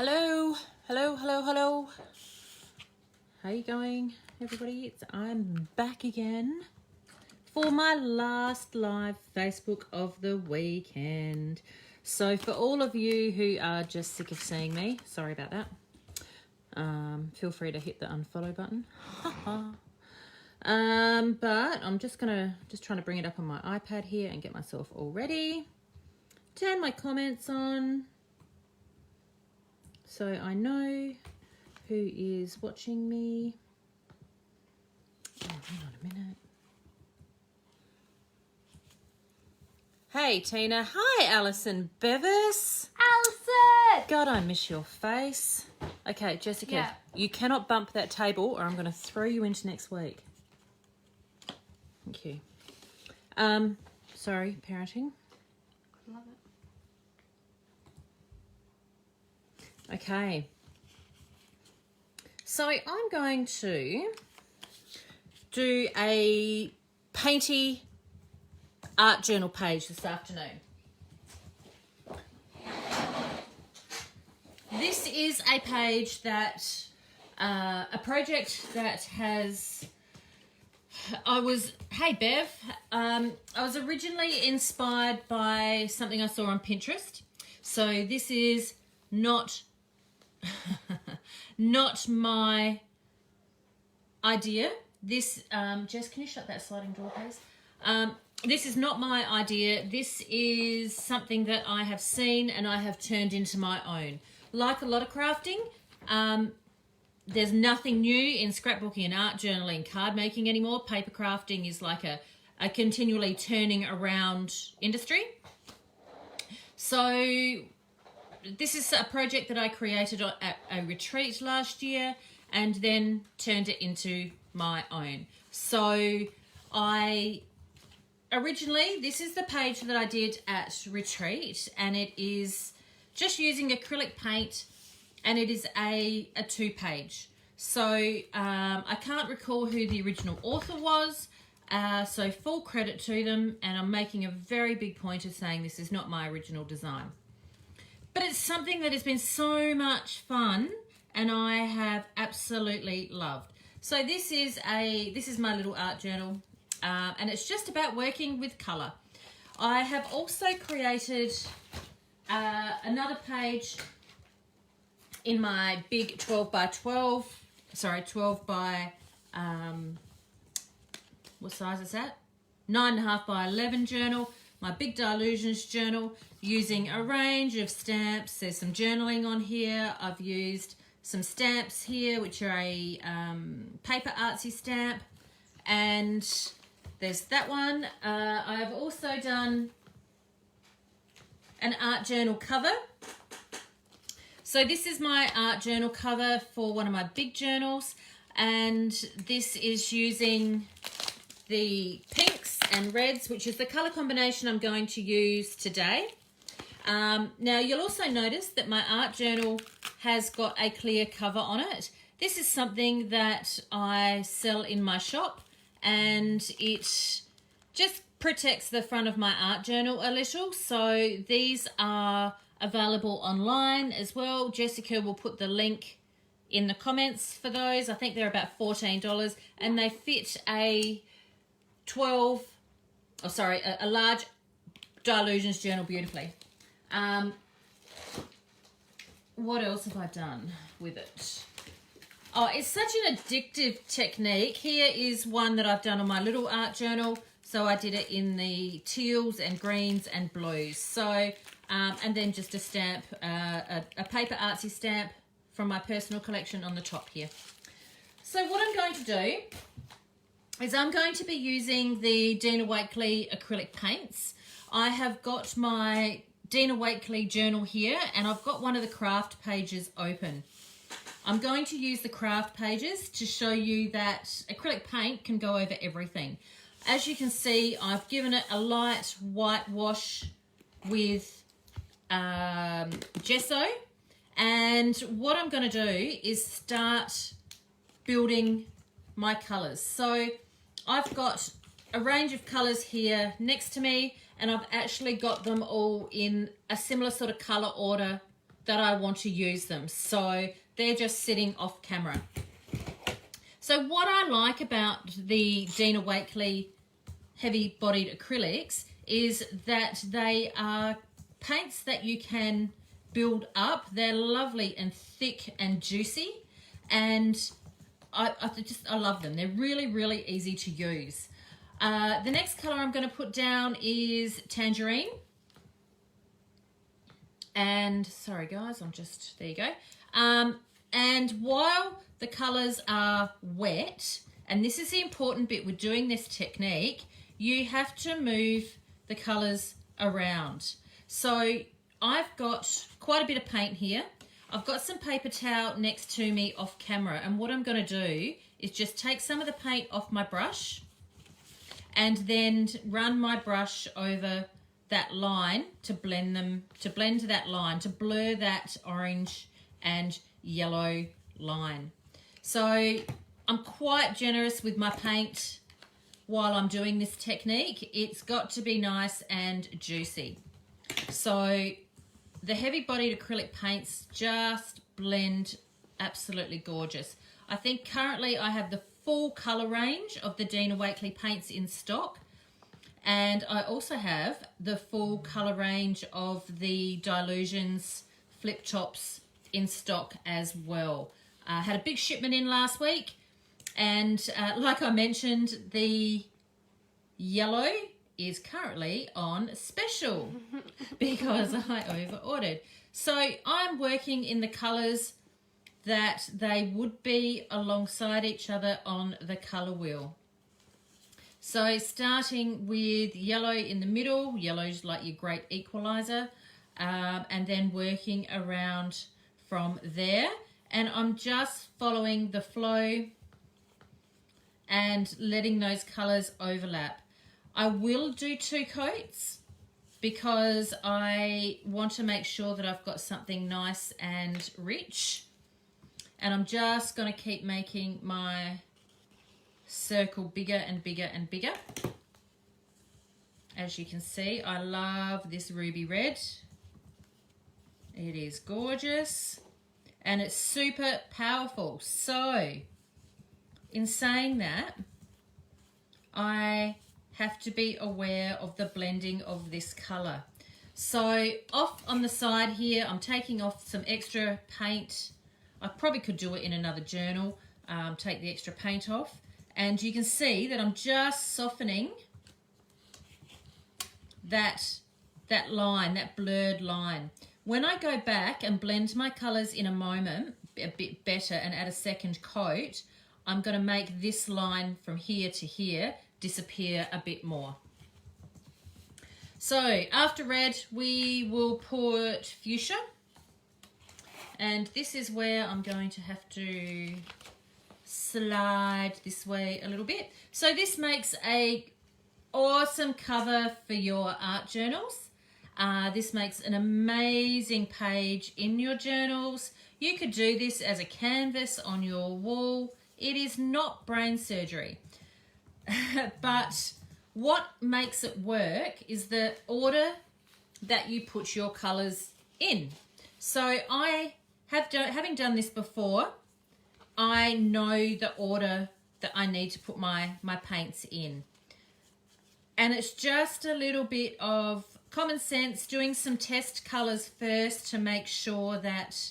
Hello, hello, hello, hello. How you going, everybody? I'm back again for my last live Facebook of the weekend. So for all of you who are just sick of seeing me, sorry about that. Feel free to hit the unfollow button. But I'm just trying to bring it up on my iPad here and get myself all ready. Turn my comments on, so I know who is watching me. Oh, hang on a minute. Hey, Tina. Hi, Alison Bevis. Alison! God, I miss your face. Okay, Jessica, You cannot bump that table or I'm going to throw you into next week. Thank you. Sorry, parenting. Love it. Okay. So I'm going to do a painty art journal page this afternoon. This is a page that, a project that has, hey Bev, I was originally inspired by something I saw on Pinterest. So this is not not my idea. This, Jess, can you shut that sliding door, please? This is not my idea. This is something that I have seen and I have turned into my own. Like a lot of crafting, there's nothing new in scrapbooking and art journaling, card making anymore. Paper crafting is like a continually turning around industry. So this is a project that I created at a retreat last year and then turned it into my own. So originally, this is the page that I did at retreat, and it is just using acrylic paint, and it is a 2-page. So I can't recall who the original author was, so full credit to them, and I'm making a very big point of saying this is not my original design. But it's something that has been so much fun and I have absolutely loved. So this is my little art journal, and it's just about working with colour. I have also created another page in my big 12 by, what size is that? 9.5 by 11 journal. My big Dylusions journal, using a range of stamps. There's some journaling on here. I've used some stamps here, which are a paper artsy stamp, and there's that one. I've also done an art journal cover. So this is my art journal cover for one of my big journals, and this is using the pinks and reds, which is the colour combination I'm going to use today. Now you'll also notice that my art journal has got a clear cover on it. This is something that I sell in my shop, and it just protects the front of my art journal a little. So these are available online as well. Jessica will put the link in the comments for those. I think they're about $14, and they fit a large Dylusions journal beautifully. What else have I done with it? Oh, it's such an addictive technique. Here is one that I've done on my little art journal. So I did it in the teals and greens and blues. So, and then just a stamp, a paper artsy stamp from my personal collection on the top here. So what I'm going to do is I'm going to be using the Dina Wakley acrylic paints. I have got my Dina Wakley journal here, and I've got one of the craft pages open. I'm going to use the craft pages to show you that acrylic paint can go over everything. As you can see, I've given it a light white wash with gesso, and what I'm going to do is start building my colours. So I've got a range of colours here next to me, and I've actually got them all in a similar sort of colour order that I want to use them. So they're just sitting off camera. So what I like about the Dina Wakley heavy bodied acrylics is that they are paints that you can build up. They're lovely and thick and juicy, and I love them. They're really, really easy to use. The next color I'm going to put down is Tangerine. And sorry guys, there you go. And while the colors are wet, and this is the important bit with doing this technique, you have to move the colors around. So I've got quite a bit of paint here. I've got some paper towel next to me off camera, and what I'm going to do is just take some of the paint off my brush and then run my brush over that line to blend that line, to blur that orange and yellow line. So I'm quite generous with my paint while I'm doing this technique. It's got to be nice and juicy. So the heavy bodied acrylic paints just blend absolutely gorgeous. I think currently I have the full colour range of the Dina Wakley paints in stock, and I also have the full colour range of the Dylusions flip tops in stock as well. I had a big shipment in last week, and like I mentioned, the yellow is currently on special because I over-ordered. So I'm working in the colours that they would be alongside each other on the colour wheel. So starting with yellow in the middle, yellow's like your great equalizer, and then working around from there. And I'm just following the flow and letting those colours overlap. I will do 2 coats because I want to make sure that I've got something nice and rich. And I'm just going to keep making my circle bigger and bigger and bigger. As you can see, I love this ruby red. It is gorgeous and it's super powerful. So in saying that, I have to be aware of the blending of this colour. So off on the side here, I'm taking off some extra paint. I probably could do it in another journal, take the extra paint off. And you can see that I'm just softening that line, that blurred line. When I go back and blend my colours in a moment, a bit better, and add a second coat, I'm going to make this line from here to here disappear a bit more. So after red, we will put fuchsia. And this is where I'm going to have to slide this way a little bit. So this makes a awesome cover for your art journals. This makes an amazing page in your journals. You could do this as a canvas on your wall. It is not brain surgery. But what makes it work is the order that you put your colours in. So having done this before, I know the order that I need to put my paints in. And it's just a little bit of common sense, doing some test colours first to make sure that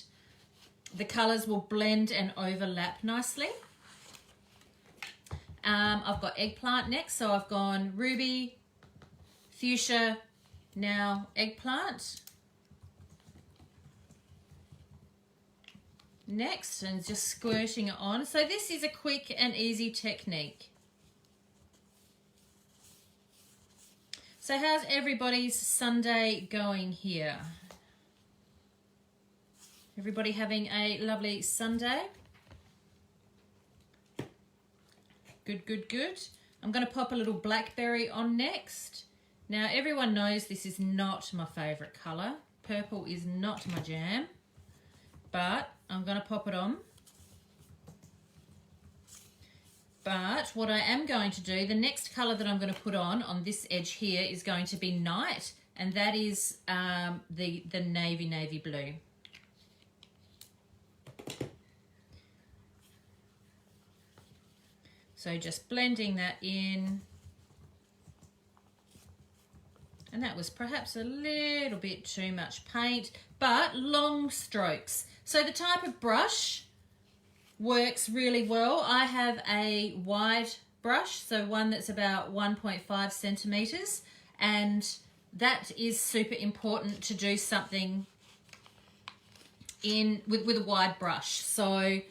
the colours will blend and overlap nicely. I've got eggplant next, so I've gone ruby, fuchsia, now eggplant. Next, and just squirting it on. So this is a quick and easy technique. So how's everybody's Sunday going here? Everybody having a lovely Sunday? Good, good, good. I'm going to pop a little blackberry on next. Now everyone knows this is not my favourite colour. Purple is not my jam. But I'm going to pop it on. But what I am going to do, the next colour that I'm going to put on this edge here is going to be Night, and that is the navy blue. So just blending that in. And that was perhaps a little bit too much paint, but long strokes. So the type of brush works really well. I have a wide brush, so one that's about 1.5 centimeters, and that is super important to do something in with a wide brush. So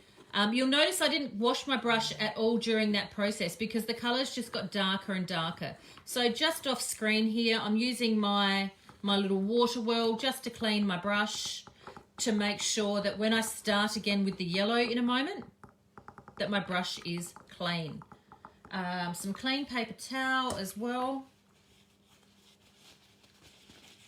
you'll notice I didn't wash my brush at all during that process because the colors just got darker and darker. So just off screen here, I'm using my little water whirl just to clean my brush, to make sure that when I start again with the yellow in a moment, that my brush is clean. Some clean paper towel as well.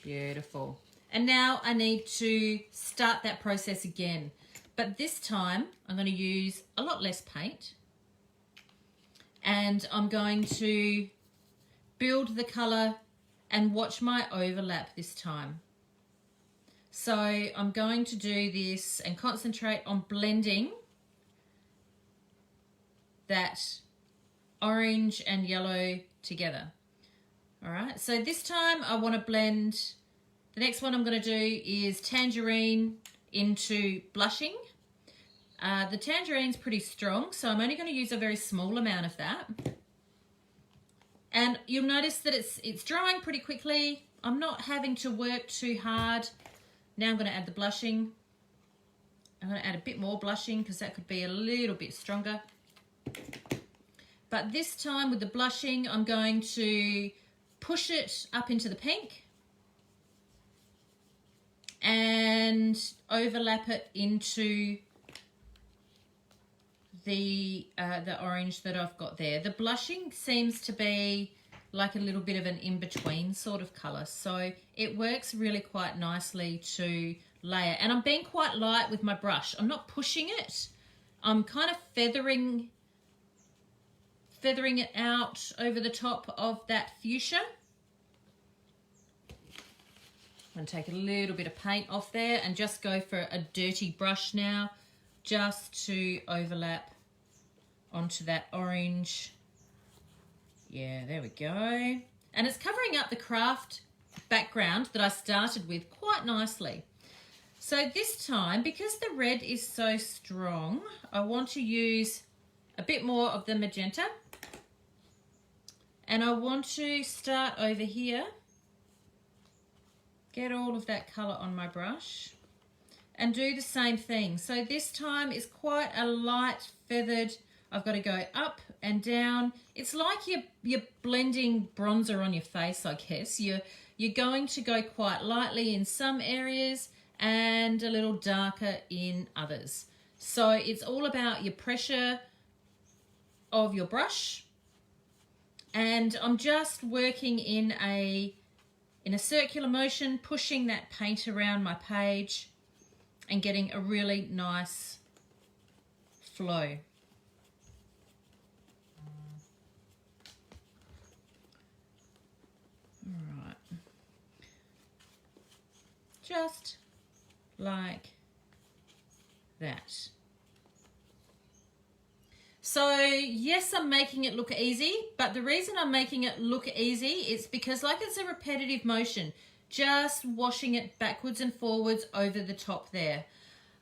Beautiful. And now I need to start that process again. But this time I'm going to use a lot less paint. And I'm going to build the colour and watch my overlap this time. So I'm going to do this and concentrate on blending that orange and yellow together. All right, so this time I want to blend, the next one I'm going to do is tangerine into blushing. The tangerine's pretty strong, so I'm only going to use a very small amount of that. And you'll notice that it's drying pretty quickly. I'm not having to work too hard. Now I'm going to add the blushing. I'm going to add a bit more blushing because that could be a little bit stronger. But this time with the blushing, I'm going to push it up into the pink and overlap it into the orange that I've got there. The blushing seems to be like a little bit of an in-between sort of colour, so it works really quite nicely to layer. And I'm being quite light with my brush. I'm not pushing it. I'm kind of feathering it out over the top of that fuchsia. I'm going to take a little bit of paint off there and just go for a dirty brush now, just to overlap onto that orange. Yeah, there we go. And it's covering up the craft background that I started with quite nicely. So this time, because the red is so strong, I want to use a bit more of the magenta. And I want to start over here, get all of that colour on my brush, and do the same thing. So this time is quite a light feathered. I've got to go up and down. It's like you're blending bronzer on your face, I guess. You're going to go quite lightly in some areas and a little darker in others. So it's all about your pressure of your brush. And I'm just working in a circular motion, pushing that paint around my page and getting a really nice flow. All right. Just like that. So yes, I'm making it look easy, but the reason I'm making it look easy is because like it's a repetitive motion, just washing it backwards and forwards over the top there.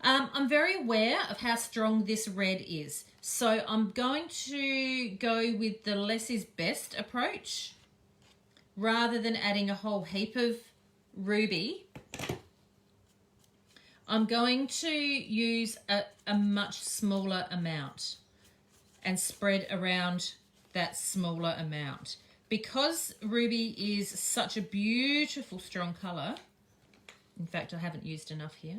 I'm very aware of how strong this red is, so I'm going to go with the less is best approach rather than adding a whole heap of ruby. I'm going to use a much smaller amount and spread around that smaller amount. Because ruby is such a beautiful strong colour, in fact I haven't used enough here,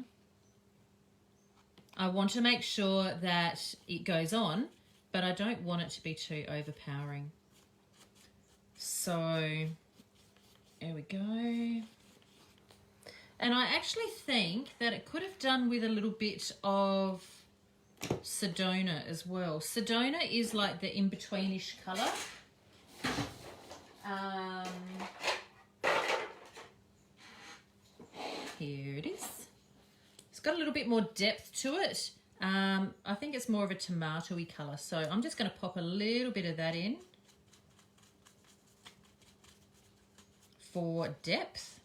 I want to make sure that it goes on, but I don't want it to be too overpowering. So there we go. And I actually think that it could have done with a little bit of Sedona as well. Sedona is like the in-betweenish colour. Here it is. It's got a little bit more depth to it. I think it's more of a tomato-y colour. So I'm just going to pop a little bit of that in for depth.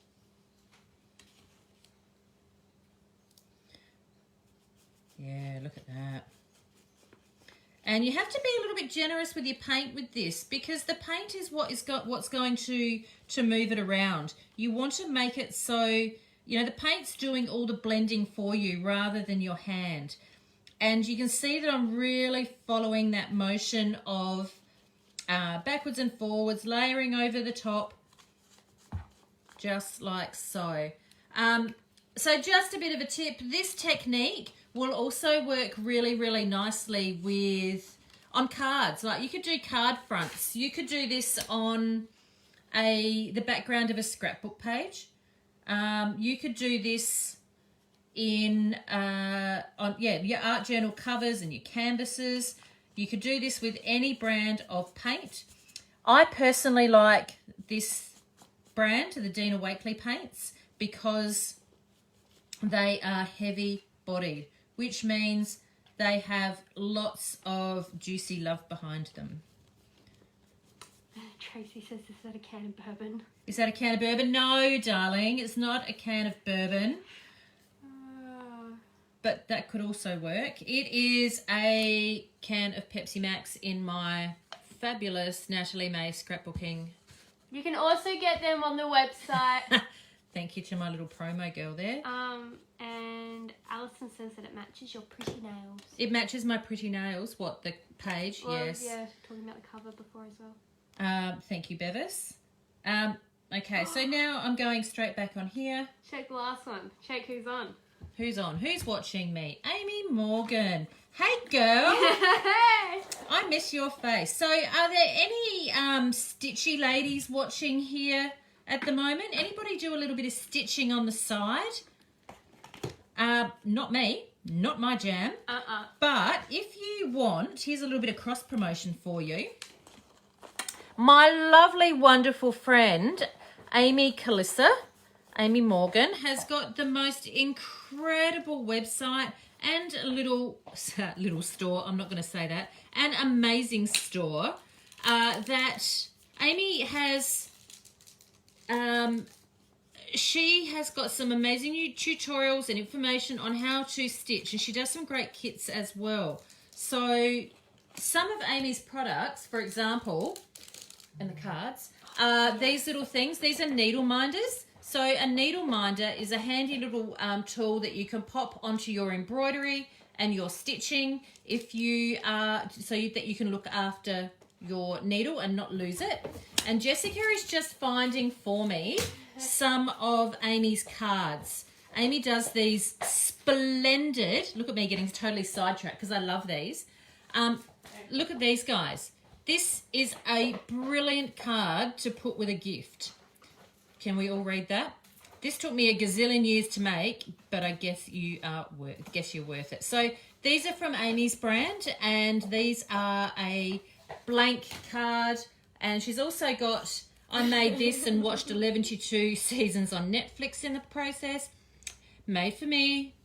Yeah, look at that. And you have to be a little bit generous with your paint with this, because the paint is what's going to move it around. You want to make it so, you know, the paint's doing all the blending for you rather than your hand. And you can see that I'm really following that motion of backwards and forwards, layering over the top, just like so. So just a bit of a tip, this technique will also work really, really nicely on cards. Like you could do card fronts. You could do this on the background of a scrapbook page. You could do this in your art journal covers and your canvases. You could do this with any brand of paint. I personally like this brand, the Dina Wakley paints, because they are heavy bodied, which means they have lots of juicy love behind them. Tracy says, is that a can of bourbon? Is that a can of bourbon? No, darling, it's not a can of bourbon. But that could also work. It is a can of Pepsi Max in my fabulous Natalie May scrapbooking. You can also get them on the website. Thank you to my little promo girl there. And Alison says that it matches your pretty nails. It matches my pretty nails. What, the page? Well, yes. Yeah, talking about the cover before as well. Thank you, Bevis. Okay, so now I'm going straight back on here. Check the last one. Check who's on. Who's on? Who's watching me? Amy Morgan. Hey, girl. Hey! I miss your face. So are there any stitchy ladies watching here at the moment? Anybody do a little bit of stitching on the side? Not me. Not my jam. But if you want, here's a little bit of cross promotion for you. My lovely, wonderful friend, Amy Calissa, Amy Morgan, has got the most incredible website and a little store, I'm not going to say that, an amazing store that Amy has, she has got some amazing new tutorials and information on how to stitch, and she does some great kits as well. So some of Amy's products, for example, and the cards, these little things, these are needle minders. So a needle minder is a handy little tool that you can pop onto your embroidery and your stitching if you so that you can look after your needle and not lose it. And Jessica is just finding for me some of Amy's cards. Amy does these splendid, look at me getting totally sidetracked because I love these. Look at these guys. This is a brilliant card to put with a gift. Can we all read that? This took me a gazillion years to make, but I guess you're worth it. So these are from Amy's brand, and these are a blank card. And she's also got, I made this and watched 11-2 seasons on Netflix in the process. Made for me,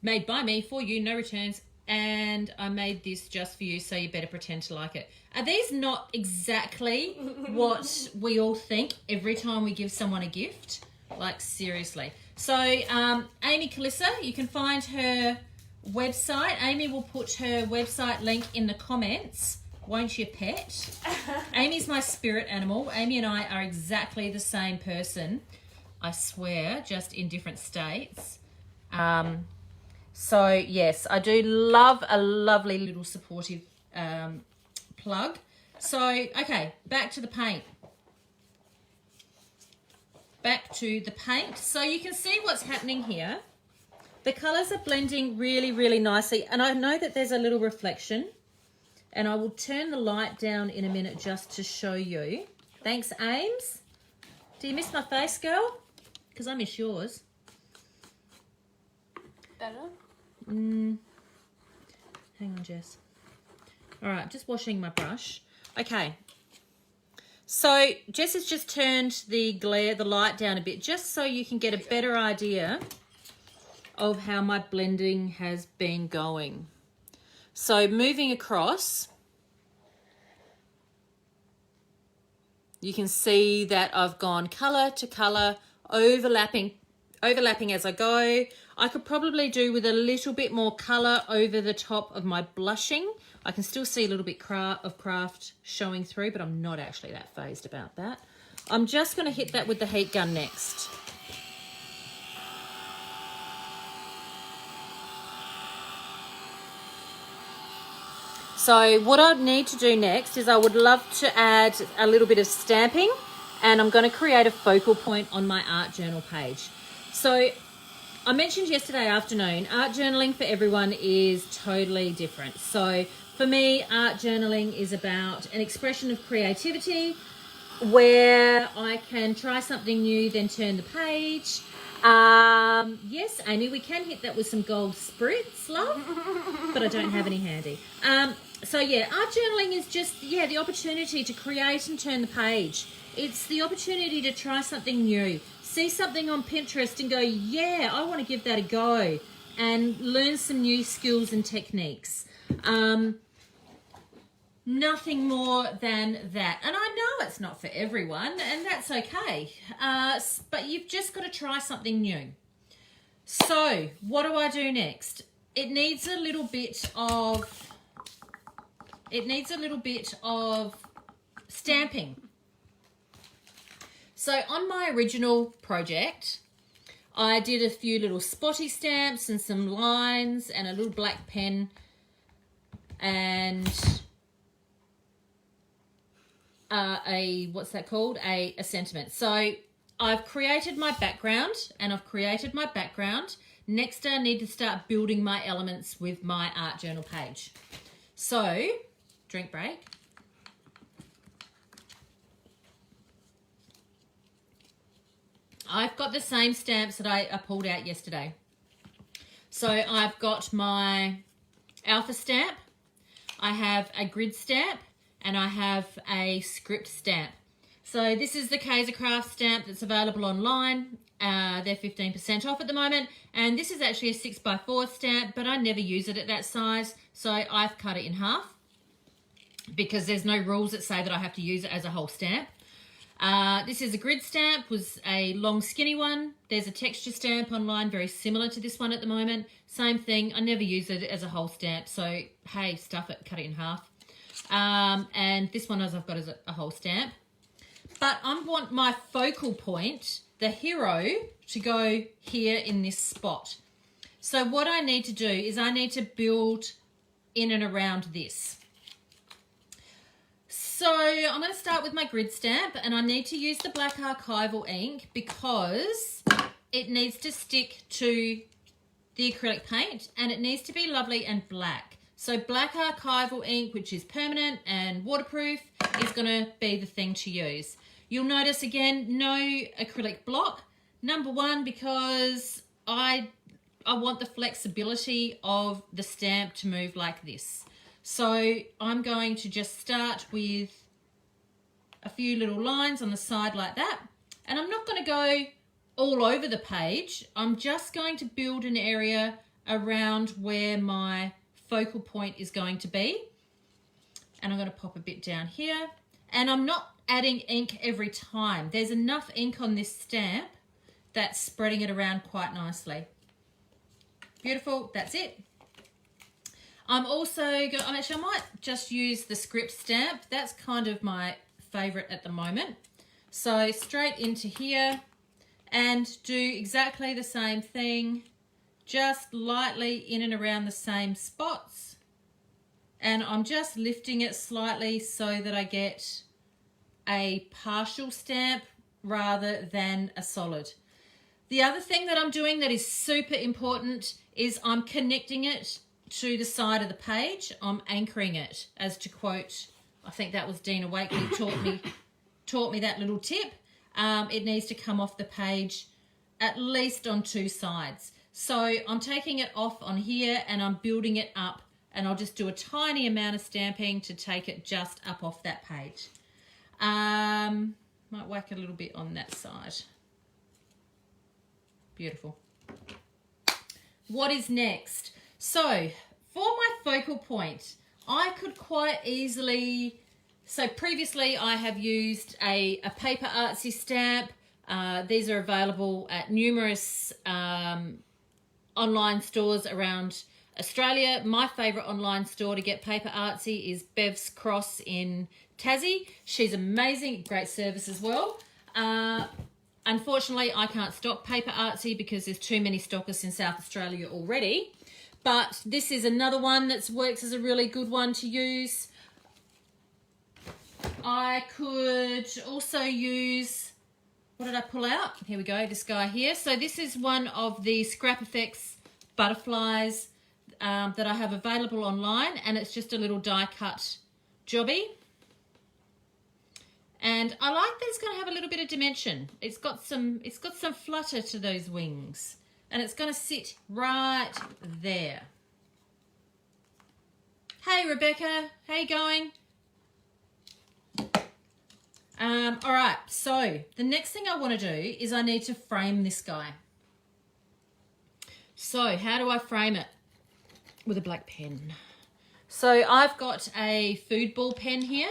made by me, for you, no returns. And I made this just for you, so you better pretend to like it. Are these not exactly what we all think every time we give someone a gift? Like, seriously. So, Amy Calissa, you can find her website. Amy will put her website link in the comments. Won't you, pet? Amy's my spirit animal. Amy and I are exactly the same person. I swear, just in different states. So, yes, I do love a lovely little supportive plug. So, okay, back to the paint. Back to the paint. So you can see what's happening here. The colours are blending really, really nicely. And I know that there's a little reflection. And I will turn the light down in a minute just to show you. Thanks, Ames. Do you miss my face, girl? Because I miss yours. Better? Hang on, Jess. All right, just washing my brush. Okay. So Jess has just turned the light down a bit, just so you can get a better idea of how my blending has been going. So moving across, you can see that I've gone colour to colour, overlapping as I go. I could probably do with a little bit more colour over the top of my blushing. I can still see a little bit of craft showing through, but I'm not actually that phased about that. I'm just going to hit that with the heat gun next. So what I need to do next is I would love to add a little bit of stamping, and I'm going to create a focal point on my art journal page. So I mentioned yesterday afternoon, art journaling for everyone is totally different. So for me, art journaling is about an expression of creativity where I can try something new, then turn the page. Yes, Amy, we can hit that with some gold spritz, love, but I don't have any handy. So yeah, art journaling is just, the opportunity to create and turn the page. It's the opportunity to try something new. See something on Pinterest and go, yeah, I want to give that a go, and learn some new skills and techniques. Nothing more than that. And I know it's not for everyone, and that's okay. But you've just got to try something new. So what do I do next? It needs a little bit of stamping. So on my original project, I did a few little spotty stamps and some lines and a little black pen and a sentiment. So I've created my background Next, I need to start building my elements with my art journal page. So, drink break. I've got the same stamps that I pulled out yesterday. So I've got my alpha stamp, I have a grid stamp, and I have a script stamp. So this is the Kaiser Craft stamp that's available online. They're 15% off at the moment. And this is actually a 6x4 stamp, but I never use it at that size. So I've cut it in half because there's no rules that say that I have to use it as a whole stamp. This is a grid stamp, was a long skinny one. There's a texture stamp online very similar to this one at the moment. Same thing, I never use it as a whole stamp. So, hey, stuff it, cut it in half. And this one I've got as a whole stamp. But I want my focal point, the hero, to go here in this spot. So what I need to do is I need to build in and around this. So I'm going to start with my grid stamp, and I need to use the black archival ink because it needs to stick to the acrylic paint and it needs to be lovely and black. So black archival ink, which is permanent and waterproof, is going to be the thing to use. You'll notice again, no acrylic block. Number one, because I want the flexibility of the stamp to move like this. So I'm going to just start with a few little lines on the side like that. And I'm not going to go all over the page. I'm just going to build an area around where my focal point is going to be. And I'm going to pop a bit down here. And I'm not adding ink every time. There's enough ink on this stamp that's spreading it around quite nicely. Beautiful, that's it. I'm also going, actually I might just use the script stamp. That's kind of my favorite at the moment. So straight into here and do exactly the same thing, just lightly in and around the same spots. And I'm just lifting it slightly so that I get a partial stamp rather than a solid. The other thing that I'm doing that is super important is I'm connecting it to the side of the page. I'm anchoring it, as to quote, I think that was Dina Wakely taught me that little tip. It needs to come off the page at least on two sides. So I'm taking it off on here and I'm building it up, and I'll just do a tiny amount of stamping to take it just up off that page. Might whack a little bit on that side. Beautiful. what is next? So for my focal point, I could quite easily, so previously I have used a paper artsy stamp. These are available at numerous online stores around Australia. My favourite online store to get paper artsy is Bev's Cross in Tassie. She's amazing, great service as well. Unfortunately, I can't stock paper artsy because there's too many stockists in South Australia already. But this is another one that works as a really good one to use. I could also use, what did I pull out? Here we go, this guy here. So this is one of the Scrap Effects butterflies that I have available online, and it's just a little die cut jobby. And I like that it's going to have a little bit of dimension. It's got some flutter to those wings, and it's going to sit right there. Hey Rebecca, how you going? All right, so the next thing I want to do is I need to frame this guy. So how do I frame it? With a black pen. So I've got a food ball pen here.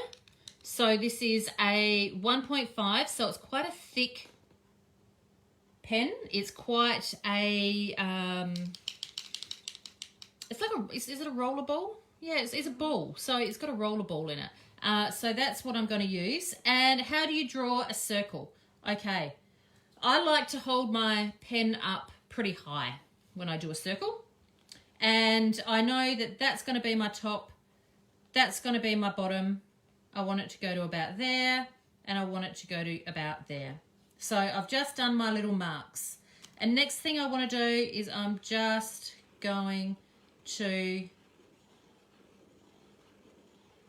So this is a 1.5, so it's quite a thick pen. It's quite a, it's like a, is it a roller ball? Yeah, it's a ball. So it's got a roller ball in it. So that's what I'm going to use. And how do you draw a circle? Okay, I like to hold my pen up pretty high when I do a circle. And I know that that's going to be my top, that's going to be my bottom. I want it to go to about there, and I want it to go to about there. So I've just done my little marks. And next thing I want to do is I'm just going to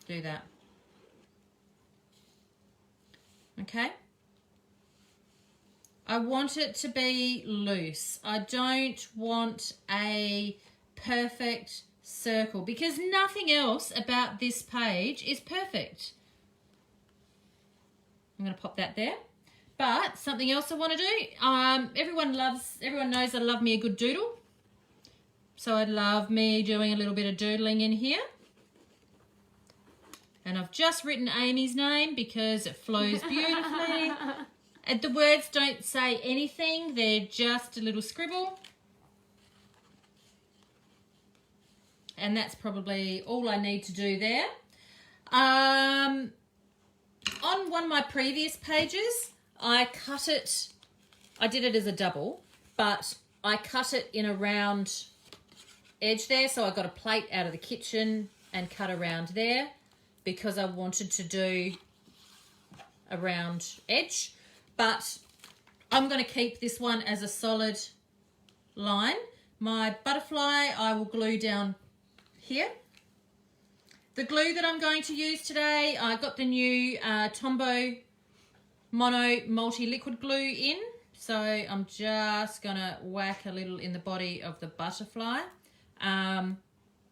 do that. Okay. I want it to be loose. I don't want a perfect circle because nothing else about this page is perfect. I'm going to pop that there. But something else I want to do, everyone knows I love me a good doodle. So I'd love me doing a little bit of doodling in here. And I've just written Amy's name because it flows beautifully. And the words don't say anything, they're just a little scribble. And that's probably all I need to do there. On one of my previous pages, I did it as a double, but I cut it in a round edge there. So I got a plate out of the kitchen and cut around there because I wanted to do a round edge. But I'm going to keep this one as a solid line. My butterfly I will glue down here. The glue that I'm going to use today, I got the new Tombow Mono Multi-Liquid Glue in. So I'm just going to whack a little in the body of the butterfly.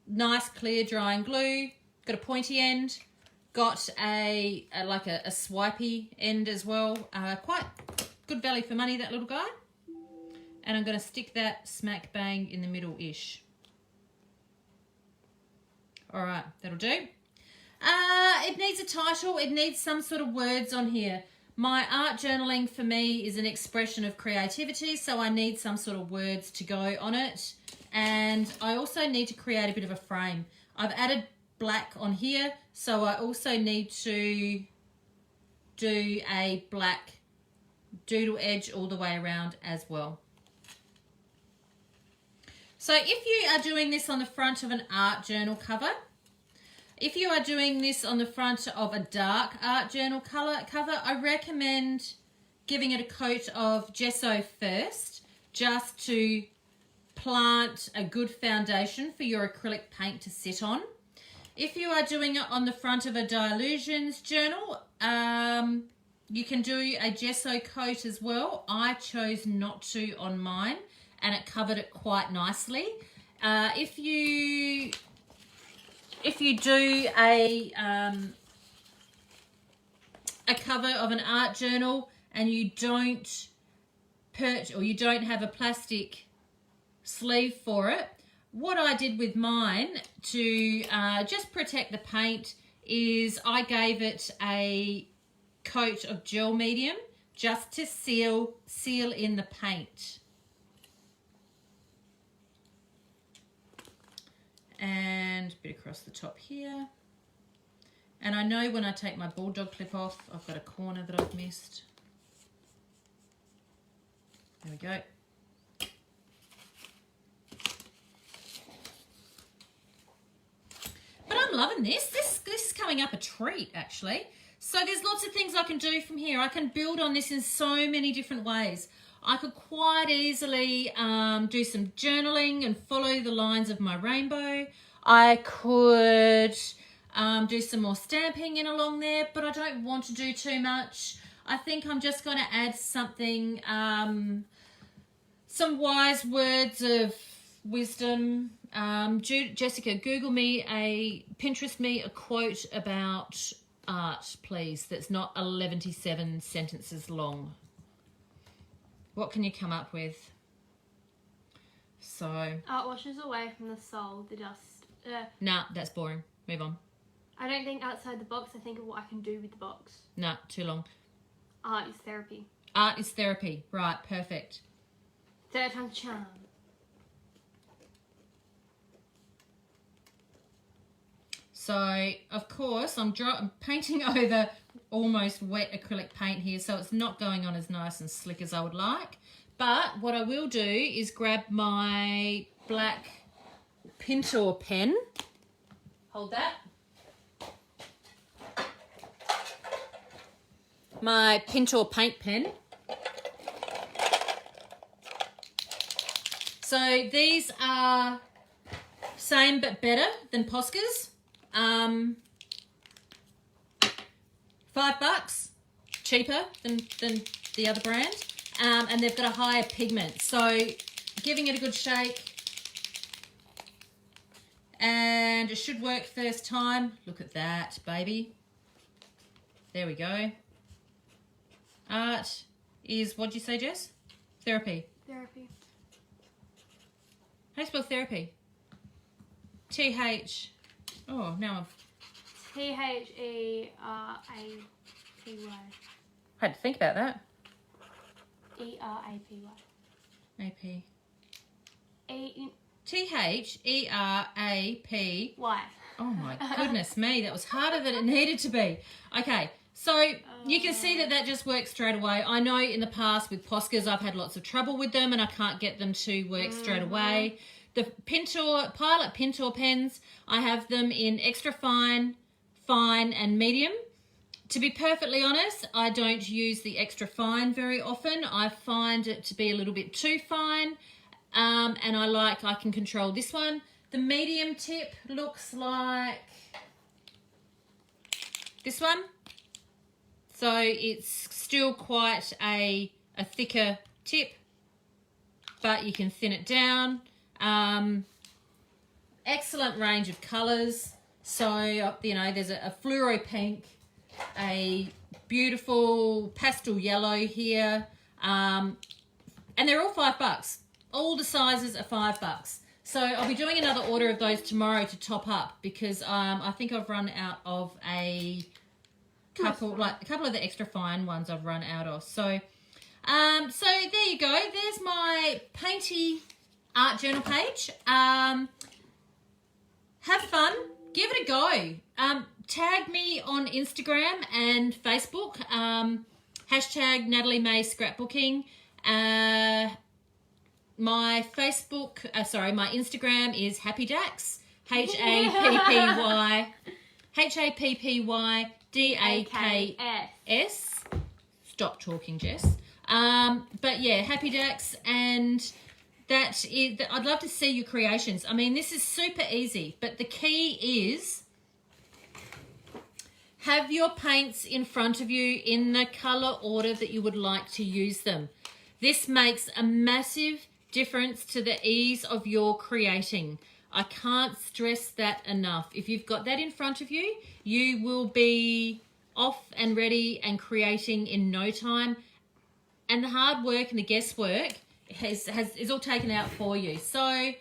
Nice clear drying glue. Got a pointy end. Got a swipey end as well. Quite good value for money, that little guy. And I'm going to stick that smack bang in the middle-ish. All right, that'll do. It needs a title. It needs some sort of words on here. My art journaling for me is an expression of creativity, so I need some sort of words to go on it. And I also need to create a bit of a frame. I've added black on here, so I also need to do a black doodle edge all the way around as well. So if you are doing this on the front of an art journal cover, if you are doing this on the front of a dark art journal cover, I recommend giving it a coat of gesso first, just to plant a good foundation for your acrylic paint to sit on. If you are doing it on the front of a Dylusions journal, you can do a gesso coat as well. I chose not to on mine, and it covered it quite nicely. If you do a cover of an art journal and you don't have a plastic sleeve for it. What I did with mine to just protect the paint is I gave it a coat of gel medium just to seal in the paint. And a bit across the top here. And I know when I take my bulldog clip off, I've got a corner that I've missed. There we go. But I'm loving this. This is coming up a treat, actually. So there's lots of things I can do from here. I can build on this in so many different ways. I could quite easily do some journaling and follow the lines of my rainbow. I could do some more stamping in along there, but I don't want to do too much. I think I'm just going to add something, some wise words of wisdom. Jessica, Pinterest me a quote about art, please, that's not 11 sentences long. What can you come up with? So. Art washes away from the soul, the dust. Nah, that's boring. Move on. I don't think outside the box. I think of what I can do with the box. Nah, too long. Art is therapy. Art is therapy. Right, perfect. Third time's charm. So, of course, I'm painting over almost wet acrylic paint here, so it's not going on as nice and slick as I would like. But what I will do is grab my black Pintor pen. Hold that. My Pintor paint pen. So these are same but better than Posca's. $5, cheaper than the other brand, and they've got a higher pigment. So giving it a good shake, and it should work first time. Look at that, baby. There we go. Art is, what'd you say, Jess? Therapy. Therapy. How do you spell therapy? T-H... Oh, now I've... Theratpy. I had to think about that. Erapy. A-P. A-N... T-H-E-R-A-P. Y. Oh my goodness me, that was harder than it needed to be. Okay, so you can see that just works straight away. I know in the past with Posca's I've had lots of trouble with them and I can't get them to work straight away. The Pilot Pintor pens, I have them in extra fine, fine and medium. To be perfectly honest, I don't use the extra fine very often. I find it to be a little bit too fine, and I can control this one. The medium tip looks like this one. So it's still quite a thicker tip, but you can thin it down. Excellent range of colours. So, you know, there's a fluoro pink, a beautiful pastel yellow here, and they're all $5. All the sizes are $5. So I'll be doing another order of those tomorrow to top up because I think I've run out of a couple of the extra fine ones I've run out of. So, so there you go. There's my painty art journal page. Have fun. Give it a go. Tag me on Instagram and Facebook. Hashtag Natalie May Scrapbooking. My Instagram is HappyDaks. HappyDaks. Stop talking, Jess. But yeah, HappyDaks, and I'd love to see your creations. I mean, this is super easy, but the key is have your paints in front of you in the colour order that you would like to use them. This makes a massive difference to the ease of your creating. I can't stress that enough. If you've got that in front of you, you will be off and ready and creating in no time. And the hard work and the guesswork, is all taken out for you. So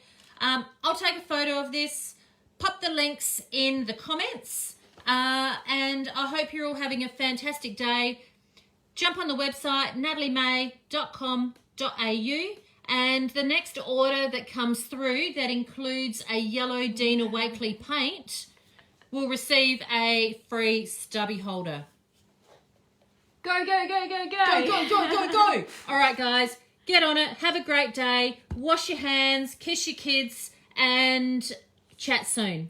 I'll take a photo of this, pop the links in the comments, and I hope you're all having a fantastic day. Jump on the website, nataliemay.com.au, and the next order that comes through that includes a yellow Dina Wakley paint will receive a free stubby holder. Go, go, go, go, go. Go, go, go, go, go. All right, guys, get on it. Have a great day. Wash your hands, kiss your kids, and chat soon.